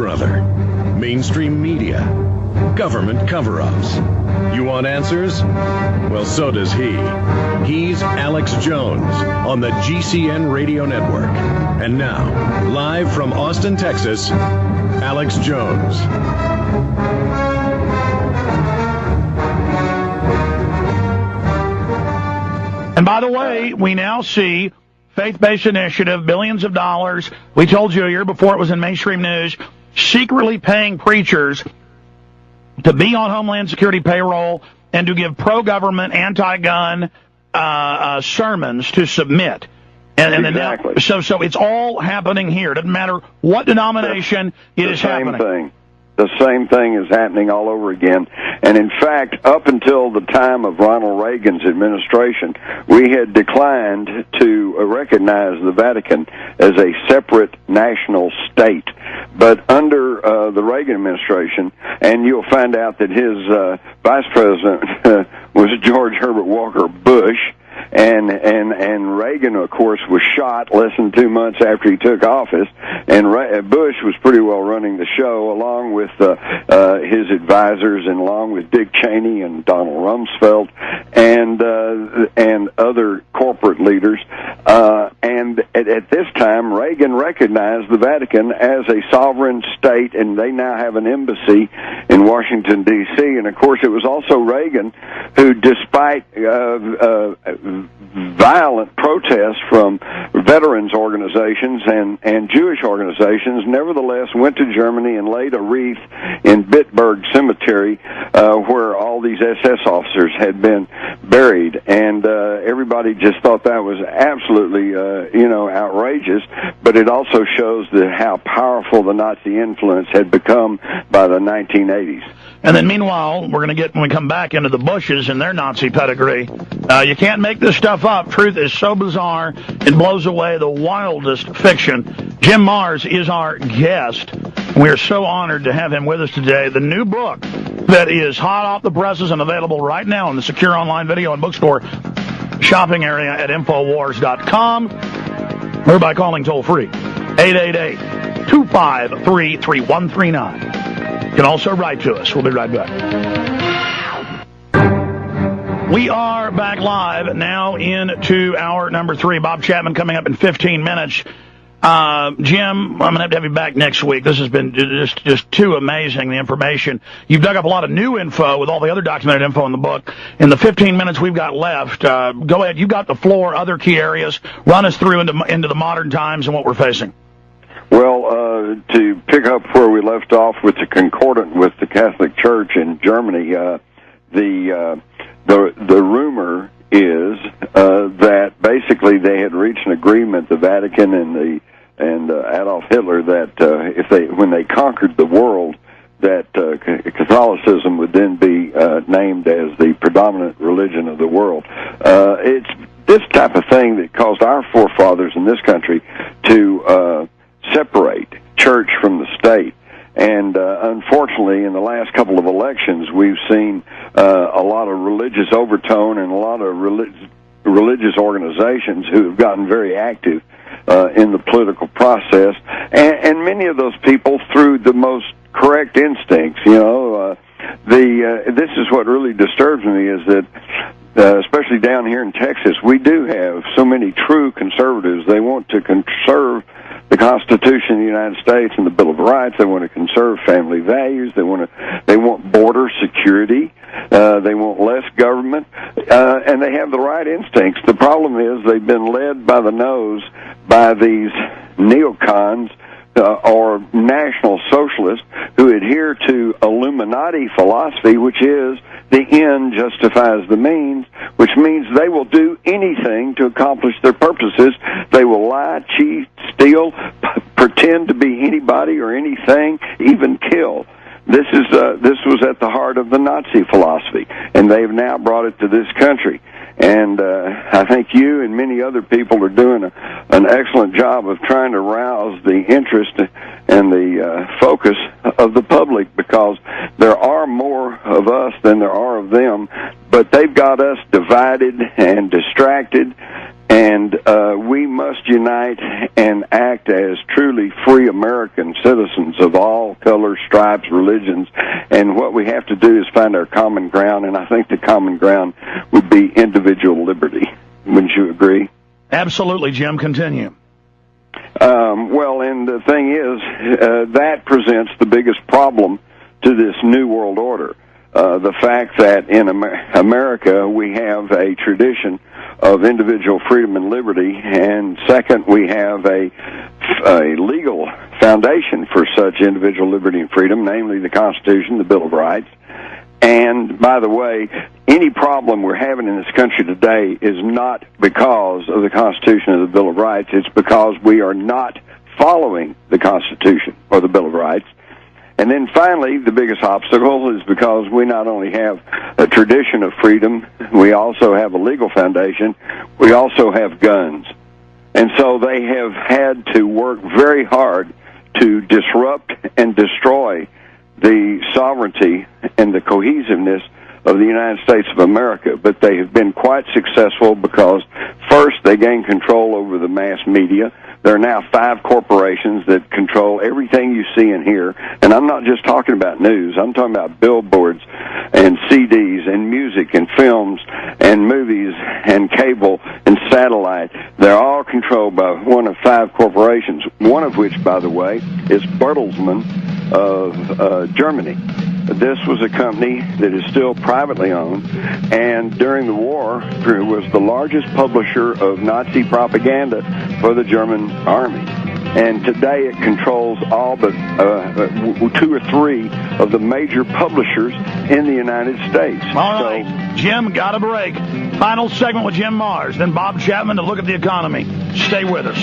or other. Mainstream media. Government cover-ups. You want answers? Well, so does he. He's Alex Jones on the GCN Radio Network. And now, live from Austin, Texas, Alex Jones. And by the way, we now see faith-based initiative, billions of dollars. We told you a year before it was in mainstream news, secretly paying preachers to be on Homeland Security payroll and to give pro-government, anti-gun sermons to submit. And exactly. So it's all happening here. It doesn't matter what denomination it is happening. The same thing is happening all over again. And in fact, up until the time of Ronald Reagan's administration, we had declined to recognize the Vatican as a separate national state. But under the Reagan administration, and you'll find out that his vice president was George Herbert Walker Bush, and Reagan, of course, was shot less than 2 months after he took office, and Bush was pretty well running the show, along with his advisors, and along with Dick Cheney and Donald Rumsfeld, and other corporate leaders. And at this time, Reagan recognized the Vatican as a sovereign state, and they now have an embassy in Washington, D.C. And, of course, it was also Reagan who, despite violent protests from veterans organizations and Jewish organizations, nevertheless went to Germany and laid a wreath in Bitburg Cemetery, where all these SS officers had been buried. And everybody just thought that was absolutely, outrageous. But it also shows how powerful the Nazi influence had become by the 1980s. And then meanwhile, we're going to get, when we come back, into the Bushes and their Nazi pedigree. You can't make this stuff up. Truth is so bizarre, it blows away the wildest fiction. Jim Marrs is our guest. We are so honored to have him with us today. The new book that is hot off the presses and available right now in the secure online video and bookstore shopping area at Infowars.com, or by calling toll-free 888-253-3139. You can also write to us. We'll be right back. We are back live now into hour number 3. Bob Chapman coming up in 15 minutes. Jim, I'm going to have you back next week. This has been just too amazing, the information. You've dug up a lot of new info with all the other documented info in the book. In the 15 minutes we've got left, go ahead. You've got the floor, other key areas. Run us through into the modern times and what we're facing. Well, to pick up where we left off with the concordant with the Catholic Church in Germany, the rumor is that basically they had reached an agreement, the Vatican and Adolf Hitler, that when they conquered the world, that Catholicism would then be named as the predominant religion of the world. It's this type of thing that caused our forefathers in this country to separate church from the state. And unfortunately, in the last couple of elections, we've seen a lot of religious overtone and a lot of religious organizations who have gotten very active in the political process. And many of those people, through the most correct instincts, this is what really disturbs me, is that especially down here in Texas, we do have so many true conservatives. They want to conserve the Constitution of the United States and the Bill of Rights. They want to conserve family values. They want border security. They want less government, and they have the right instincts. The problem is they've been led by the nose by these neocons or national socialists who adhere to Illuminati philosophy, which is the end justifies the means, which means they will do anything to accomplish their purposes. They will lie, cheat, steal, pretend to be anybody or anything, even kill. This was at the heart of the Nazi philosophy, and they've now brought it to this country. And I think you and many other people are doing an excellent job of trying to rouse the interest and the focus of the public, because there are more of us than there are of them, but they've got us divided and distracted And we must unite and act as truly free American citizens of all colors, stripes, religions. And what we have to do is find our common ground, and I think the common ground would be individual liberty. Wouldn't you agree? Absolutely, Jim. Continue. Well, and the thing is, that presents the biggest problem to this New World Order. The fact that in America we have a tradition of individual freedom and liberty, and second, we have a legal foundation for such individual liberty and freedom, namely the Constitution, the Bill of Rights. And, by the way, any problem we're having in this country today is not because of the Constitution or the Bill of Rights. It's because we are not following the Constitution or the Bill of Rights. And then finally, the biggest obstacle is because we not only have a tradition of freedom, we also have a legal foundation, we also have guns. And so they have had to work very hard to disrupt and destroy the sovereignty and the cohesiveness of the United States of America. But they have been quite successful because, first, they gained control over the mass media. There are now 5 corporations that control everything you see and hear. And I'm not just talking about news. I'm talking about billboards and CDs and music and films and movies and cable and satellite. They're all controlled by one of 5 corporations, one of which, by the way, is Bertelsmann of Germany. This was a company that is still privately owned, and during the war, it was the largest publisher of Nazi propaganda for the German army. And today it controls all but 2 or 3 of the major publishers in the United States. All right, Jim, got a break. Final segment with Jim Mars, then Bob Chapman to look at the economy. Stay with us.